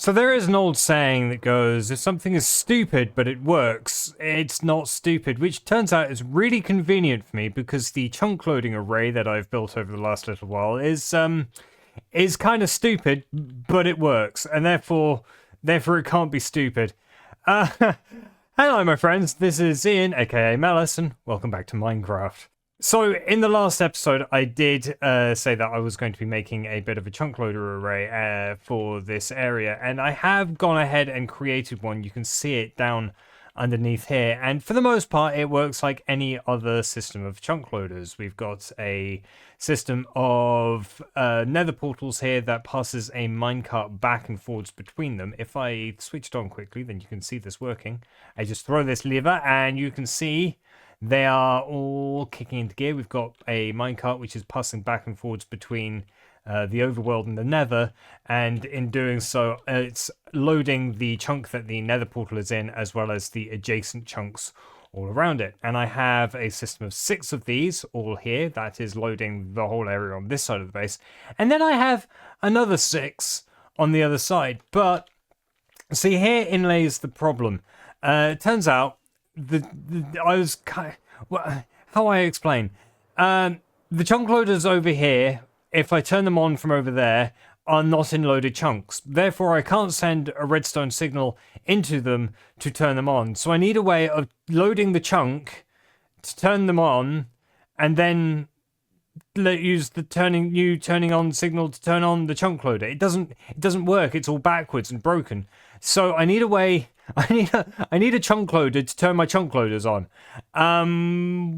So there is an old saying that goes, if something is stupid but it works, it's not stupid, which turns out is really convenient for me because the chunk loading array that I've built over the last little while is kind of stupid, but it works, and therefore it can't be stupid. Hello my friends, this is Ian, aka Malice, and welcome back to Minecraft. So, in the last episode, I did say that I was going to be making a bit of a chunk loader array for this area, and I have gone ahead and created one. You can see it down underneath here, and for the most part, it works like any other system of chunk loaders. We've got a system of nether portals here that passes a minecart back and forwards between them. If I switch it on quickly, then you can see this working. I just throw this lever, and you can see they are all kicking into gear. We've got a minecart which is passing back and forwards between the overworld and the nether, and in doing so, it's loading the chunk that the nether portal is in, as well as the adjacent chunks all around it. And I have a system of 6 of these all here that is loading the whole area on this side of the base. And then I have another 6 on the other side. But see, here inlays the problem. It turns out I was kind of, how I explain, the chunk loaders over here, if I turn them on from over there, are not in loaded chunks. Therefore, I can't send a redstone signal into them to turn them on. So I need a way of loading the chunk to turn them on, and then use the turning on signal to turn on the chunk loader. It doesn't work. It's all backwards and broken. So I need a way. I need a chunk loader to turn my chunk loaders on,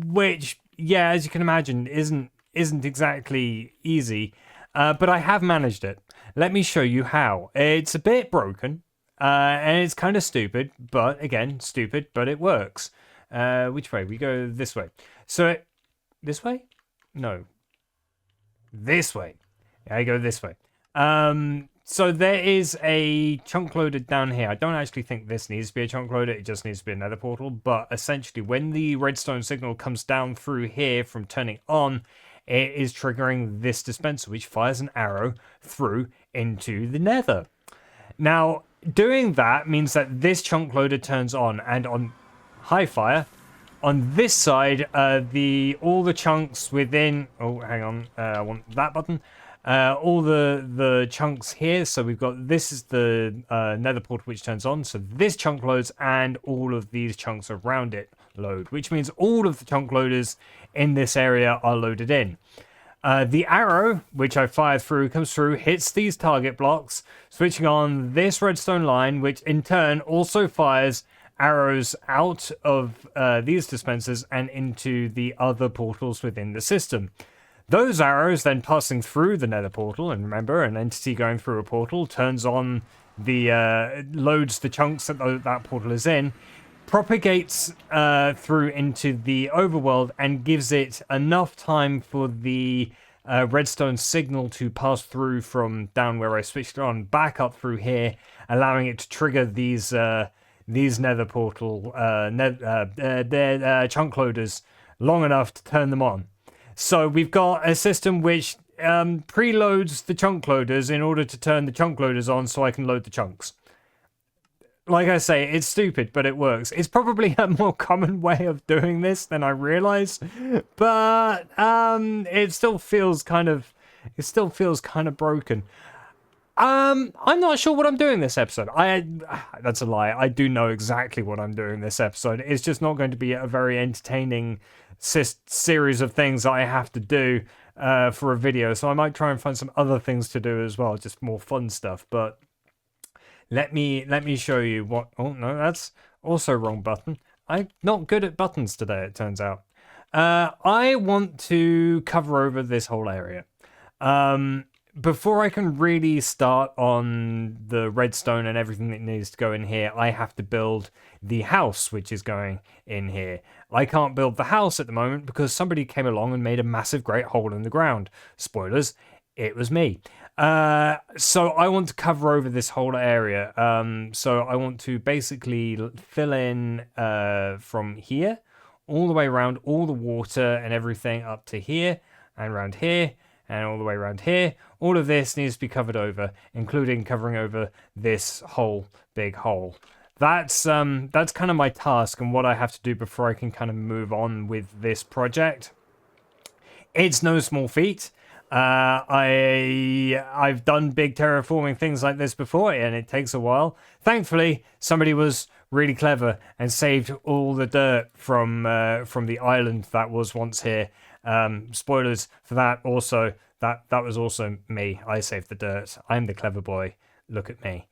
which, yeah, as you can imagine, isn't exactly easy, but I have managed it. Let me show you how. It's a bit broken, and it's kind of stupid, but again, stupid, but it works. Which way? We go this way. So, this way? No. This way. I go this way. So there is a chunk loader down here. I don't actually think this needs to be a chunk loader. It just needs to be a nether portal. But essentially, when the redstone signal comes down through here from turning on, it is triggering this dispenser, which fires an arrow through into the nether. Now, doing that means that this chunk loader turns on, and on high fire, on this side, all the chunks within... Oh, hang on. I want that button. All the chunks here, so we've got, this is the nether portal which turns on, so this chunk loads and all of these chunks around it load, which means all of the chunk loaders in this area are loaded in. The arrow, which I fire through, comes through, hits these target blocks, switching on this redstone line, which in turn also fires arrows out of these dispensers and into the other portals within the system. Those arrows then passing through the nether portal, and remember, an entity going through a portal turns on the loads the chunks that that portal is in, propagates through into the overworld and gives it enough time for the redstone signal to pass through from down where I switched it on back up through here, allowing it to trigger these nether portal chunk loaders long enough to turn them on. So we've got a system which preloads the chunk loaders in order to turn the chunk loaders on so I can load the chunks. Like I say, it's stupid, but it works. It's probably a more common way of doing this than I realize, but it still feels kind of broken. I'm not sure what I'm doing this episode. That's a lie. I do know exactly what I'm doing this episode. It's just not going to be a very entertaining series of things that I have to do for a video. So I might try and find some other things to do as well, just more fun stuff. But let me show you what. Oh no, that's also wrong button. I'm not good at buttons today, it turns out. I want to cover over this whole area. Before I can really start on the redstone and everything that needs to go in here, I have to build the house which is going in here. I can't build the house at the moment because somebody came along and made a massive great hole in the ground. Spoilers, it was me. So I want to cover over this whole area. So I want to basically fill in from here all the way around, all the water and everything up to here and around here. and all the way around here. All of this needs to be covered over, including covering over this whole big hole. That's kind of my task and what I have to do before I can kind of move on with this project. It's no small feat. I've done big terraforming things like this before, and it takes a while. Thankfully, somebody was really clever and saved all the dirt from the island that was once here. Spoilers for that. Also, that was also me. I saved the dirt. I'm the clever boy. Look at me.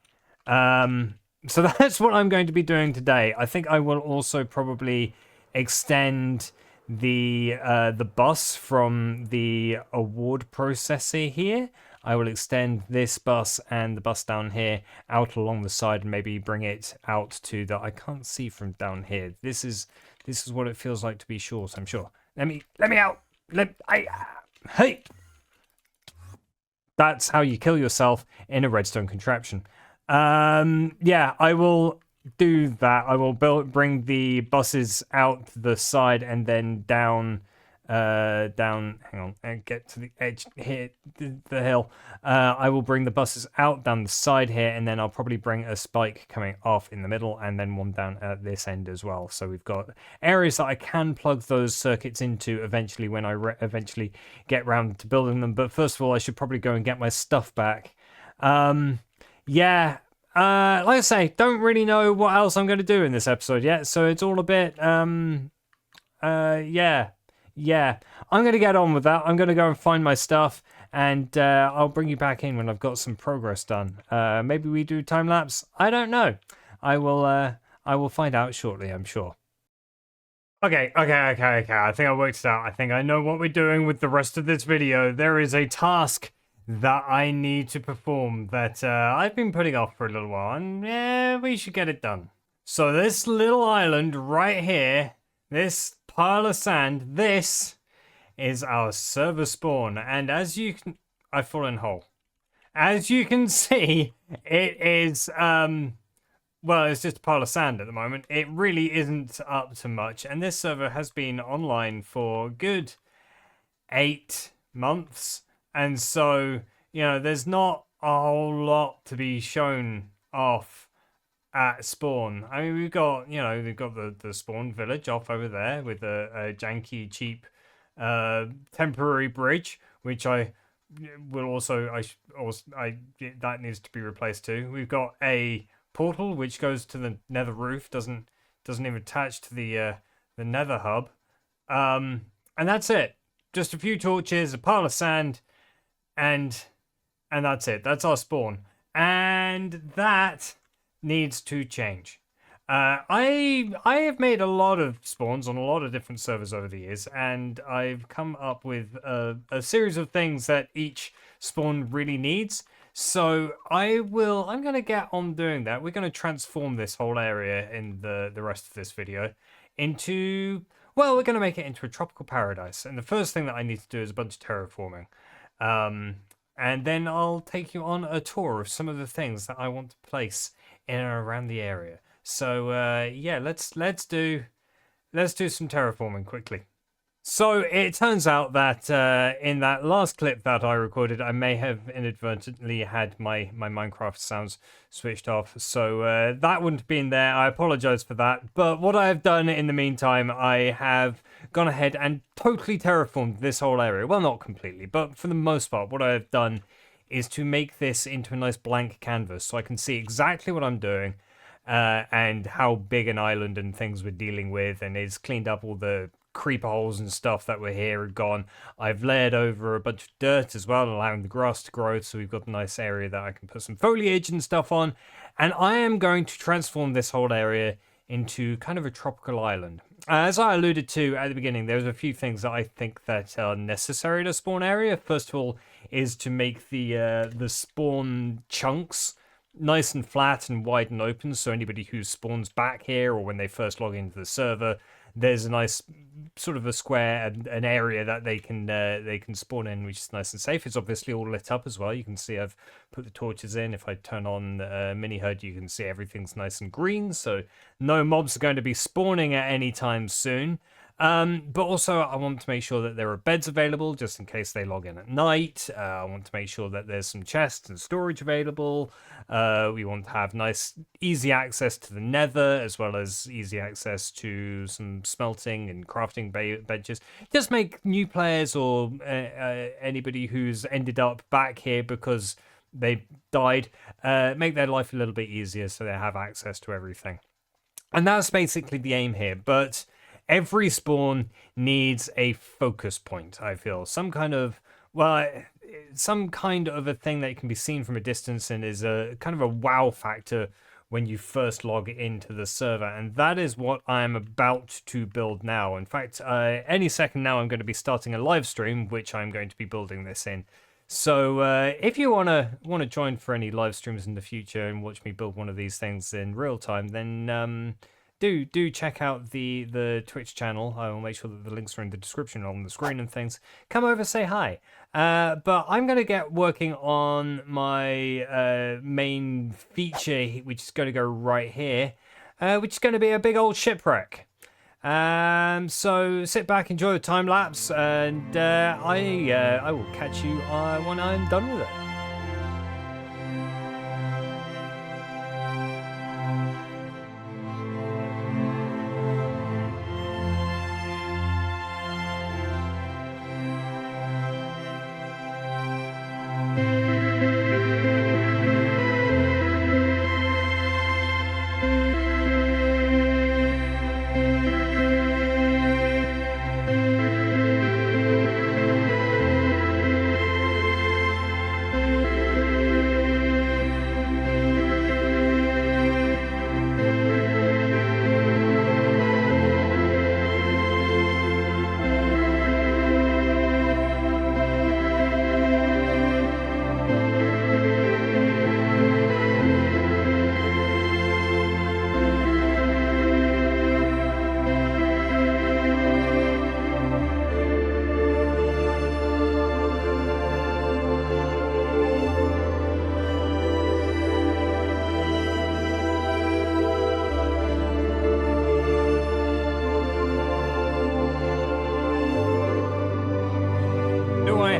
So that's what I'm going to be doing today. I think I will also probably extend the bus from the award processor here. I will extend this bus and the bus down here out along the side and maybe bring it out to the... I can't see from down here. This is what it feels like to be short, I'm sure. Let me out. Hey. That's how you kill yourself in a redstone contraption. Yeah, I will do that. I will bring the buses out the side and then down, hang on, and get to the edge here, the hill. I will bring the buses out down the side here, and then I'll probably bring a spike coming off in the middle, and then one down at this end as well. So we've got areas that I can plug those circuits into eventually when I eventually get round to building them. But first of all, I should probably go and get my stuff back. Yeah, like I say, don't really know what else I'm going to do in this episode yet, so it's all a bit, yeah. I'm going to get on with that. I'm going to go and find my stuff, and I'll bring you back in when I've got some progress done. Maybe we do time lapse. I don't know. I will find out shortly, I'm sure. Okay. I think I worked it out. I think I know what we're doing with the rest of this video. There is a task that I need to perform that I've been putting off for a little while, and yeah, we should get it done. So this little island right here, this pile of sand, this is our server spawn, and as you can... I've fallen whole. As you can see, it is, well, it's just a pile of sand at the moment. It really isn't up to much, and this server has been online for good 8 months. And so, you know, there's not a whole lot to be shown off at spawn. I mean, we've got the spawn village off over there with a janky, cheap, temporary bridge, which I will also, that needs to be replaced too. We've got a portal which goes to the nether roof, doesn't even attach to the nether hub. And that's it. Just a few torches, a pile of sand, and that's it. That's our spawn, and that needs to change. I have made a lot of spawns on a lot of different servers over the years, and I've come up with a series of things that each spawn really needs. So I'm going to get on doing that. We're going to transform this whole area in the rest of this video into, well, we're going to make it into a tropical paradise. And the first thing that I need to do is a bunch of terraforming. And then I'll take you on a tour of some of the things that I want to place in and around the area. So yeah, let's do some terraforming quickly. So it turns out that in that last clip that I recorded, I may have inadvertently had my Minecraft sounds switched off. So that wouldn't have been there. I apologize for that. But what I have done in the meantime, I have gone ahead and totally terraformed this whole area. Well, not completely, but for the most part, what I have done is to make this into a nice blank canvas so I can see exactly what I'm doing and how big an island and things we're dealing with, and it's cleaned up all the creeper holes and stuff that were here and gone. I've layered over a bunch of dirt as well, allowing the grass to grow, so we've got a nice area that I can put some foliage and stuff on. And I am going to transform this whole area into kind of a tropical island. As I alluded to at the beginning, there's a few things that I think that are necessary to spawn area. First of all is to make the spawn chunks nice and flat and wide and open, so anybody who spawns back here or when they first log into the server, there's a nice sort of a square and an area that they can spawn in, which is nice and safe. It's obviously all lit up as well. You can see I've put the torches in. If I turn on mini HUD, you can see everything's nice and green, so no mobs are going to be spawning at any time soon. But also, I want to make sure that there are beds available just in case they log in at night. I want to make sure that there's some chests and storage available. We want to have nice, easy access to the nether, as well as easy access to some smelting and crafting benches. Just make new players or anybody who's ended up back here because they died, make their life a little bit easier so they have access to everything. And that's basically the aim here, but every spawn needs a focus point, I feel. Some kind of a thing that can be seen from a distance and is a kind of a wow factor when you first log into the server. And that is what I'm about to build now. In fact, any second now I'm going to be starting a live stream, which I'm going to be building this in. So if you wanna join for any live streams in the future and watch me build one of these things in real time, then do check out the Twitch channel. I will make sure that the links are in the description on the screen and things. Come over, say hi. But I'm gonna get working on my main feature, which is gonna go right here, which is gonna be a big old shipwreck. So sit back, enjoy the time lapse, and I will catch you when I'm done with it.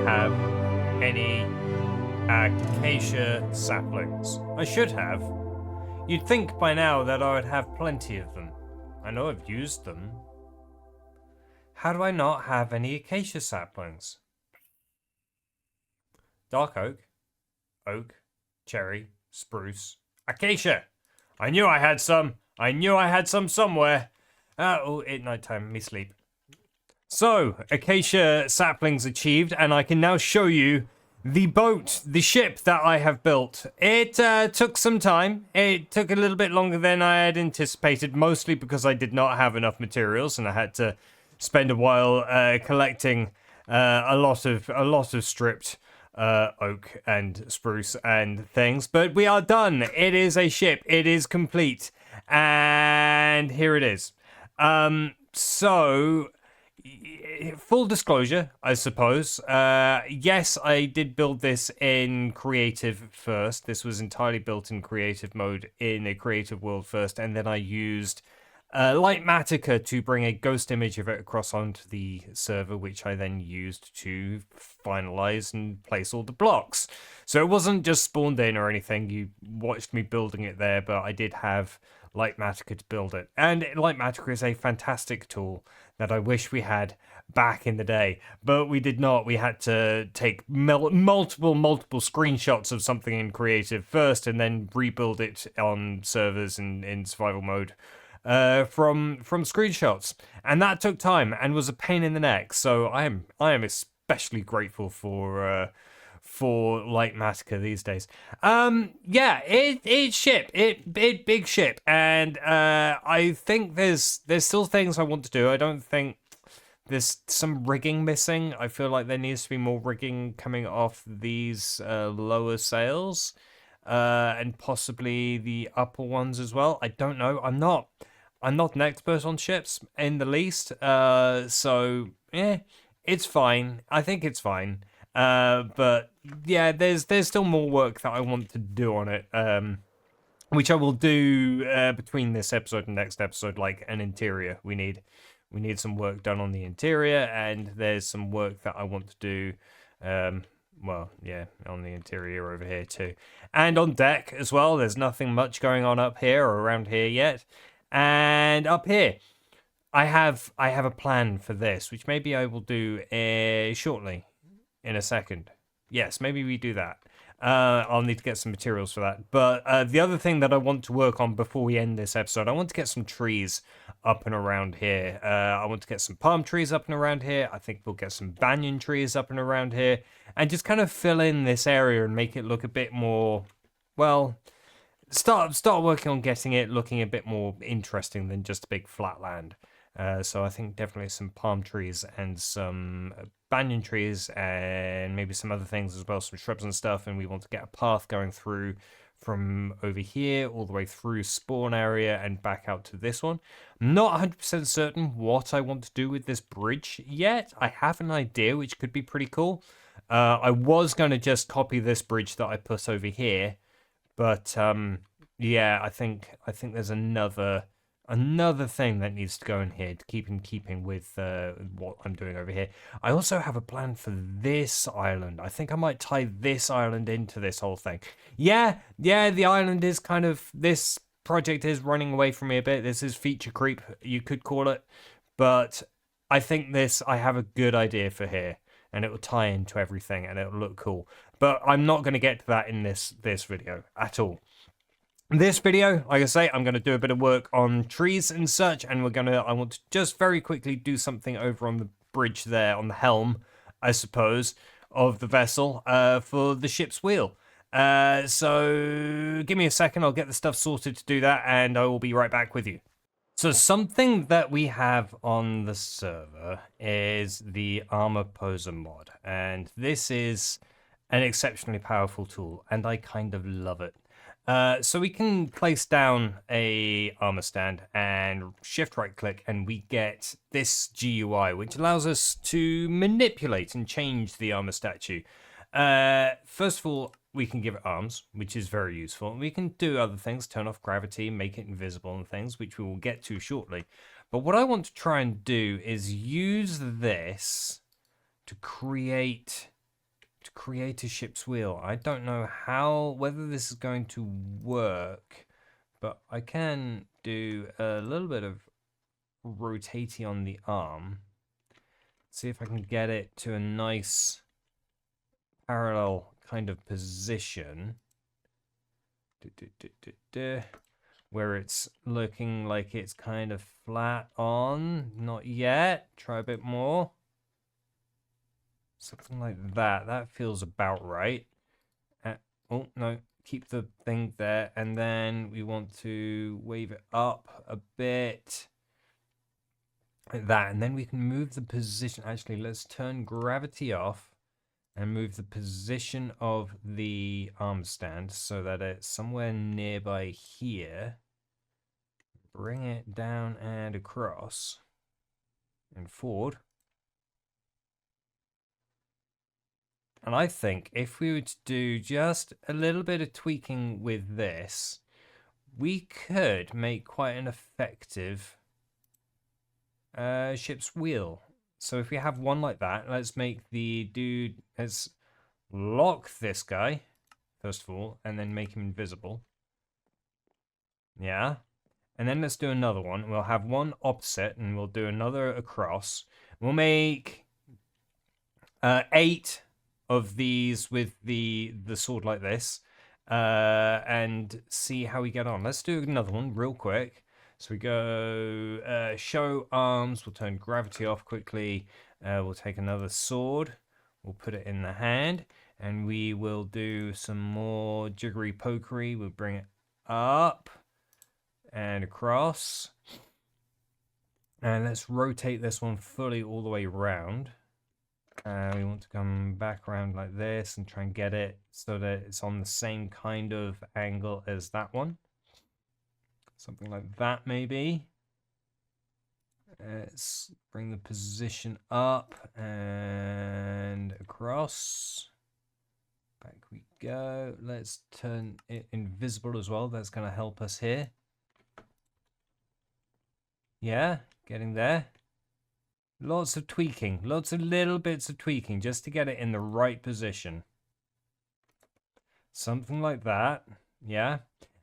Have any acacia saplings? I should have. You'd think by now that I would have plenty of them. I know I've used them. How do I not have any acacia saplings? Dark oak, cherry, spruce, acacia. I knew I had some. I knew I had some somewhere. Oh, at night time, me sleep. So, acacia saplings achieved, and I can now show you the boat, the ship that I have built. It took some time. It took a little bit longer than I had anticipated, mostly because I did not have enough materials, and I had to spend a while collecting a lot of stripped oak and spruce and things. But we are done. It is a ship. It is complete, and here it is. So, full disclosure, I suppose. Yes, I did build this in creative first. This was entirely built in creative mode in a creative world first, and then I used Lightmatica to bring a ghost image of it across onto the server, which I then used to finalize and place all the blocks. So it wasn't just spawned in or anything. You watched me building it there, but I did have Lightmatica to build it. And Lightmatica is a fantastic tool that I wish we had back in the day, but we did not. We had to take multiple screenshots of something in creative first and then rebuild it on servers in survival mode from screenshots, and that took time and was a pain in the neck. So I am especially grateful for Lightmatica these days. Yeah, it big ship, and I think there's still things I want to do. I don't think there's some rigging missing. I feel like there needs to be more rigging coming off these lower sails, and possibly the upper ones as well. I don't know. I'm not an expert on ships in the least. So it's fine. I think it's fine. But yeah, there's still more work that I want to do on it, which I will do between this episode and next episode, like an interior. We need We need some work done on the interior, and there's some work that I want to do. Well, yeah, on the interior over here too. And on deck as well. There's nothing much going on up here or around here yet. And up here, I have a plan for this, which maybe I will do shortly, in a second. Yes, maybe we do that. I'll need to get some materials for that. But the other thing that I want to work on before we end this episode, I want to get some trees up and around here. I want to get some palm trees up and around here. I think we'll get some banyan trees up and around here. And just kind of fill in this area and make it look a bit more, well, start working on getting it looking a bit more interesting than just a big flat land. So I think definitely some palm trees and some banyan trees and maybe some other things as well, some shrubs and stuff. And we want to get a path going through from over here all the way through spawn area and back out to this one. I'm not 100% certain what I want to do with this bridge yet. I have an idea which could be pretty cool. I was going to just copy this bridge that I put over here, but yeah, I think there's another thing that needs to go in here to keep in keeping with what I'm doing over here. I also have a plan for this island. I think I might tie this island into this whole thing. Yeah, the island is kind of, this project is running away from me a bit. This is feature creep, you could call it. But I think I have a good idea for here. And it will tie into everything and it'll look cool. But I'm not going to get to that in this video at all. This video, like I say, I'm going to do a bit of work on trees and such, and I want to just very quickly do something over on the bridge there, on the helm, I suppose, of the vessel, for the ship's wheel. So give me a second, I'll get the stuff sorted to do that, and I will be right back with you. So something that we have on the server is the Armor Poser mod, and this is an exceptionally powerful tool, and I kind of love it. So we can place down a armor stand and shift right click, and we get this GUI, which allows us to manipulate and change the armor statue. First of all, we can give it arms, which is very useful. We can do other things, turn off gravity, make it invisible and things, which we will get to shortly. But what I want to try and do is use this to create a ship's wheel. I don't know whether this is going to work, but I can do a little bit of rotating on the arm. See if I can get it to a nice parallel kind of position. Where it's looking like it's kind of flat on. Not yet. Try a bit more. Something like that. That feels about right. Oh, no. Keep the thing there. And then we want to wave it up a bit. Like that. And then we can move the position. Actually, let's turn gravity off and move the position of the arm stand so that it's somewhere nearby here. Bring it down and across. And forward. And I think if we were to do just a little bit of tweaking with this, we could make quite an effective ship's wheel. So if we have one like that, let's make the dude, let's lock this guy, first of all, and then make him invisible. Yeah. And then let's do another one. We'll have one opposite, and we'll do another across. We'll make 8 of these with the sword like this, and see how we get on. Let's do another one real quick. So we go show arms. We'll turn gravity off quickly. We'll take another sword. We'll put it in the hand, and we will do some more jiggery pokery. We'll bring it up and across, and let's rotate this one fully all the way around. We want to come back around like this and try and get it so that it's on the same kind of angle as that one. Something like that, maybe. Let's bring the position up and across. Back we go. Let's turn it invisible as well. That's going to help us here. Yeah, getting there. Lots of tweaking, lots of little bits of tweaking just to get it in the right position. Something like that, yeah.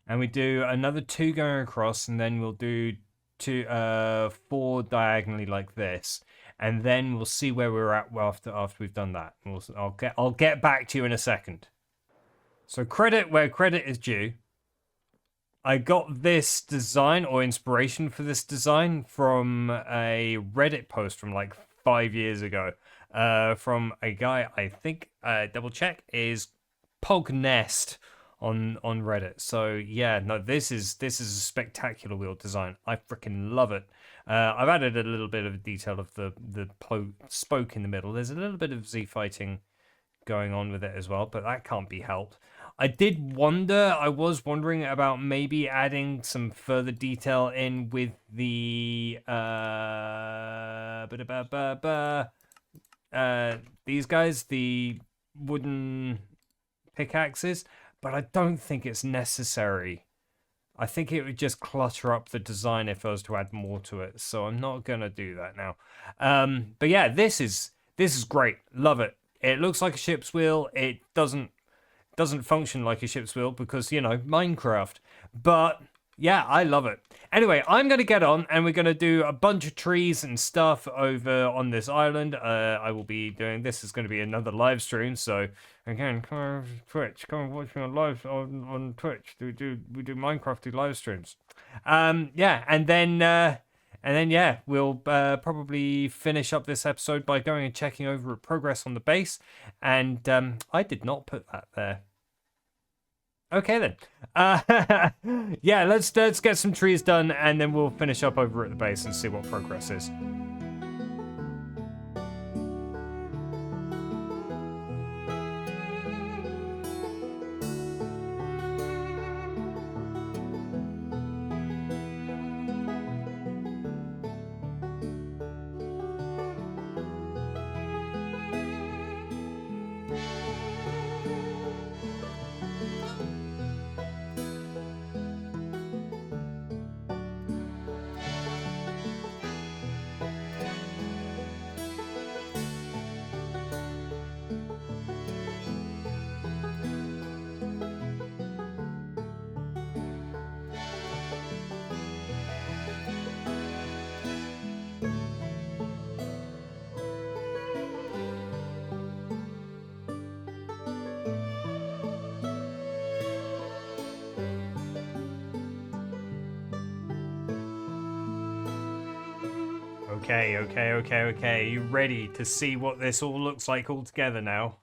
And we do another 2 going across, and then we'll do 4 diagonally like this, and then we'll see where we're at after we've done that. I'll get back to you in a second. So credit where credit is due. I got this design or inspiration for this design from a Reddit post from like 5 years ago, from a guy I think, double check, is Pognest on Reddit. So yeah, no, this is a spectacular wheel design. I freaking love it. I've added a little bit of detail of the spoke in the middle. There's a little bit of Z fighting going on with it as well, but that can't be helped. I was wondering about maybe adding some further detail in with the these guys, the wooden pickaxes, but I don't think it's necessary. I think it would just clutter up the design if I was to add more to it, so I'm not gonna do that now. But yeah, this is great. Love it. It looks like a ship's wheel. It doesn't function like a ship's wheel because, you know, Minecraft. But yeah, I love it. Anyway, I'm going to get on and we're going to do a bunch of trees and stuff over on this island. I will be doing this. Is going to be another live stream. So again, come on Twitch. Come and watch me on live on Twitch. We do Minecrafty live streams. Yeah, and then yeah, we'll probably finish up this episode by going and checking over progress on the base. And I did not put that there. Okay then. Yeah, let's get some trees done, and then we'll finish up over at the base and see what progress is. Okay. You ready to see what this all looks like all together now?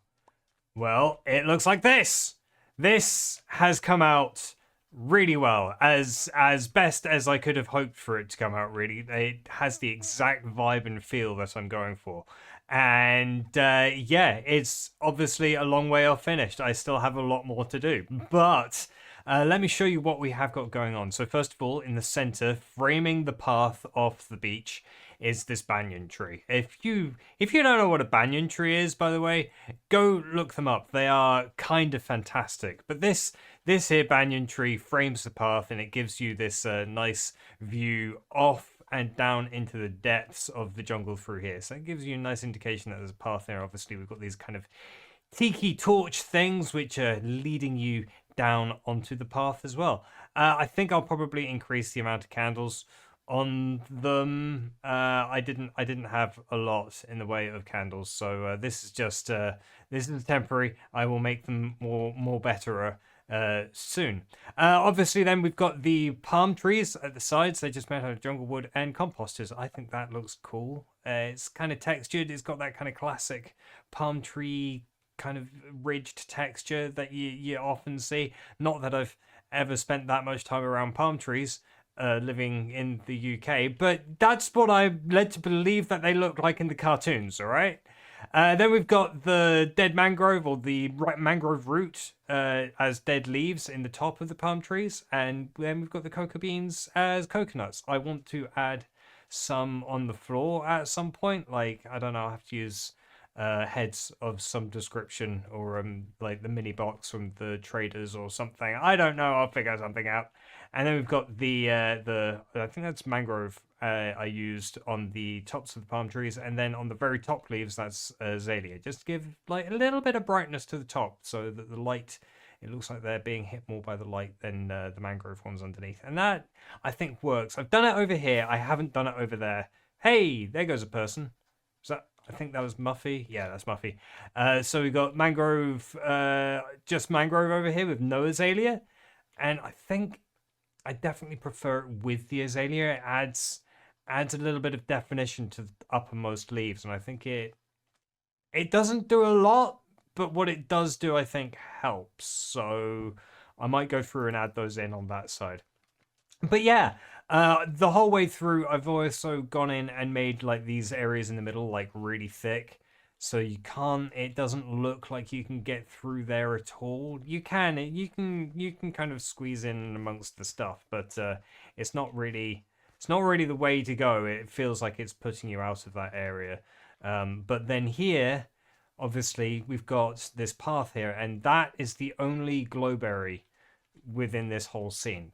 Well, it looks like this. This has come out really well, as best as I could have hoped for it to come out. Really, it has the exact vibe and feel that I'm going for. And yeah, it's obviously a long way off finished. I still have a lot more to do, but let me show you what we have got going on. So first of all, in the center, framing the path off the beach, is this banyan tree. If you don't know what a banyan tree is, by the way, go look them up. They are kind of fantastic. But this here banyan tree frames the path, and it gives you this nice view off and down into the depths of the jungle through here. So it gives you a nice indication that there's a path there. Obviously, we've got these kind of tiki torch things which are leading you down onto the path as well. I think I'll probably increase the amount of candles on them. I didn't have a lot in the way of candles, so this is just this is temporary. I will make them more better soon. Obviously then we've got the palm trees at the sides. They just made out of jungle wood and composters. I think that looks cool. It's kind of textured. It's got that kind of classic palm tree kind of ridged texture that you often see. Not that I've ever spent that much time around palm trees living in the UK, but that's what I'm led to believe that they look like in the cartoons. All right. Then we've got the dead mangrove, or the mangrove root, as dead leaves in the top of the palm trees, and then we've got the cocoa beans as coconuts. I want to add some on the floor at some point. Like, I don't know, I have to use heads of some description, or like the mini box from the traders or something. I don't know. I'll figure something out. And then we've got the I think that's mangrove I used on the tops of the palm trees, and then on the very top leaves that's azalea, just to give like a little bit of brightness to the top, so that the light, it looks like they're being hit more by the light than the mangrove ones underneath, and that I think works. I've done it over here. I haven't done it over there. Hey, there goes a person. Is that? I think that was Muffy. Yeah, that's Muffy. So we got mangrove, just mangrove over here with no azalea, and I think I definitely prefer it with the azalea. It adds a little bit of definition to the uppermost leaves, and I think it doesn't do a lot, but what it does do, I think, helps. So I might go through and add those in on that side. But yeah, the whole way through, I've also gone in and made like these areas in the middle like really thick, so it doesn't look like you can get through there at all. You can kind of squeeze in amongst the stuff, but it's not really the way to go. It feels like it's putting you out of that area. But then here, obviously, we've got this path here, and that is the only glowberry within this whole scene.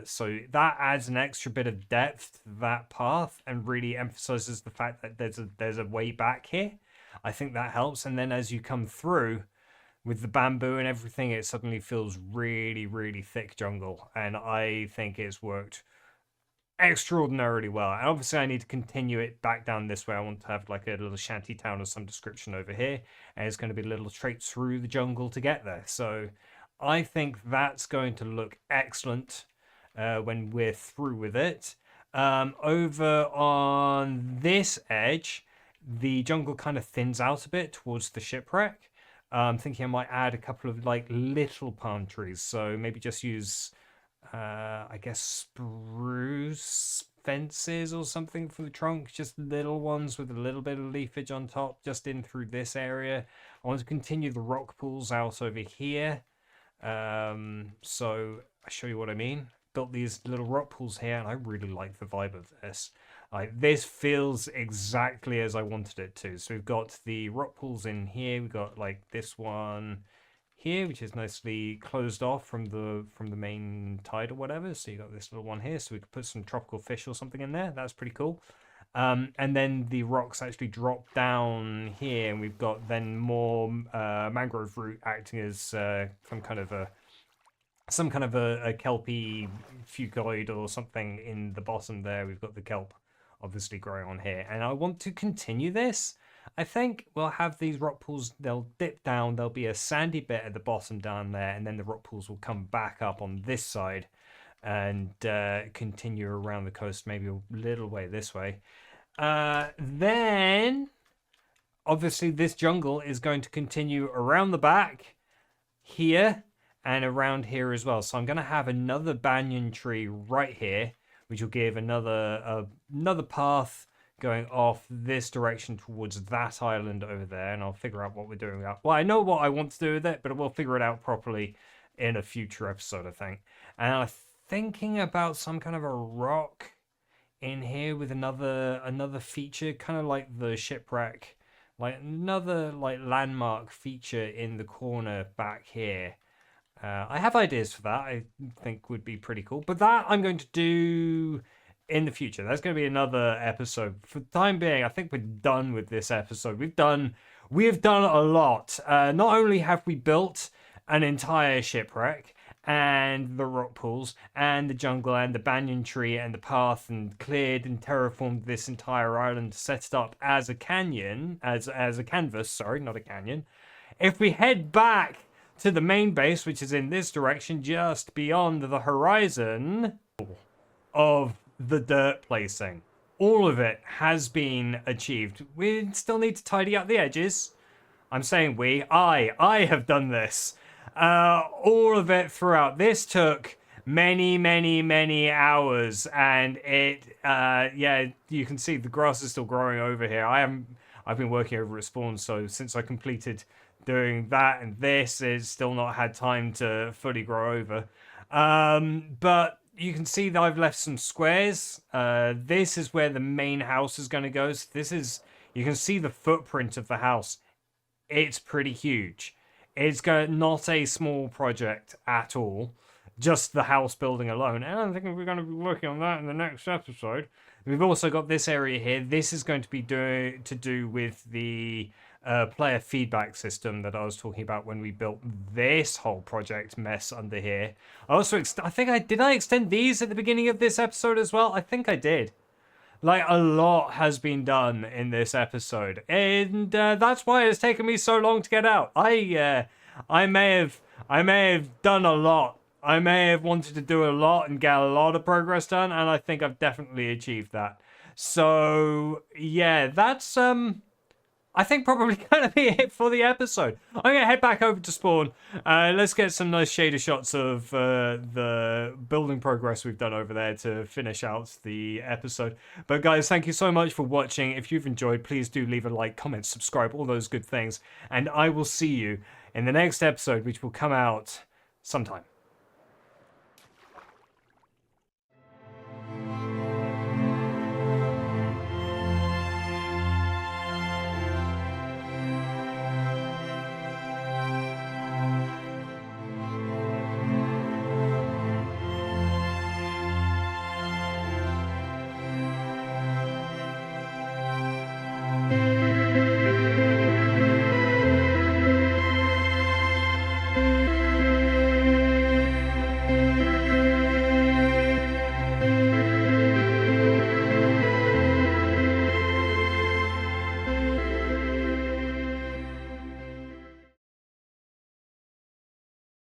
So that adds an extra bit of depth to that path and really emphasizes the fact that there's a way back here. I think that helps. And then as you come through with the bamboo and everything, it suddenly feels really, really thick jungle. And I think it's worked extraordinarily well. And obviously I need to continue it back down this way. I want to have like a little shanty town of some description over here, and it's going to be a little trek through the jungle to get there. So I think that's going to look excellent when we're through with it. Over on this edge, the jungle kind of thins out a bit towards the shipwreck. I'm thinking I might add a couple of like little palm trees. So maybe just use I guess spruce fences or something for the trunk, just little ones with a little bit of leafage on top, just in through this area. I want to continue the rock pools out over here. So I show you what I mean. Built these little rock pools here, and I really like the vibe of this. Like, this feels exactly as I wanted it to. So we've got the rock pools in here. We've got like this one here, which is nicely closed off from the main tide or whatever. So you got this little one here, so we could put some tropical fish or something in there. That's pretty cool. And then the rocks actually drop down here, and we've got then more mangrove root acting as some kind of a kelpy fucoid or something in the bottom there. We've got the kelp obviously growing on here, and I want to continue this. I think we'll have these rock pools, they'll dip down, there'll be a sandy bit at the bottom down there, and then the rock pools will come back up on this side and continue around the coast, maybe a little way this way. Then, obviously, this jungle is going to continue around the back here and around here as well. So I'm going to have another banyan tree right here, which will give another path going off this direction towards that island over there, and I'll figure out what we're doing. Well, I know what I want to do with it, but we'll figure it out properly in a future episode, I think. And I'm thinking about some kind of a rock in here with another feature, kind of like the shipwreck, like another like landmark feature in the corner back here. I have ideas for that. I think would be pretty cool, but that I'm going to do in the future. That's going to be another episode. For the time being, I think we're done with this episode. We have done a lot. Not only have we built an entire shipwreck and the rock pools and the jungle and the banyan tree and the path, and cleared and terraformed this entire island to set it up as a canyon, as a canvas, sorry, not a canyon. If we head back to the main base, which is in this direction, just beyond the horizon of the dirt placing, all of it has been achieved. We still need to tidy up the edges. I'm saying I have done this. All of it throughout. This took many hours, and yeah, you can see the grass is still growing over here. I've been working over at spawn, so since I completed doing that and this, it's still not had time to fully grow over. But you can see that I've left some squares. This is where the main house is going to go. So this is, you can see the footprint of the house. It's pretty huge. It's not a small project at all. Just the house building alone. And I think we're going to be working on that in the next episode. We've also got this area here. This is going to be to do with the player feedback system that I was talking about when we built this whole project mess under here. I also, did I extend these at the beginning of this episode as well? I think I did. Like, a lot has been done in this episode, and that's why it's taken me so long to get out. I may have done a lot. I may have wanted to do a lot and get a lot of progress done, and I think I've definitely achieved that. So yeah, that's I think probably going to be it for the episode. I'm going to head back over to spawn. Let's get some nice shader shots of the building progress we've done over there to finish out the episode. But guys, thank you so much for watching. If you've enjoyed, please do leave a like, comment, subscribe, all those good things. And I will see you in the next episode, which will come out sometime.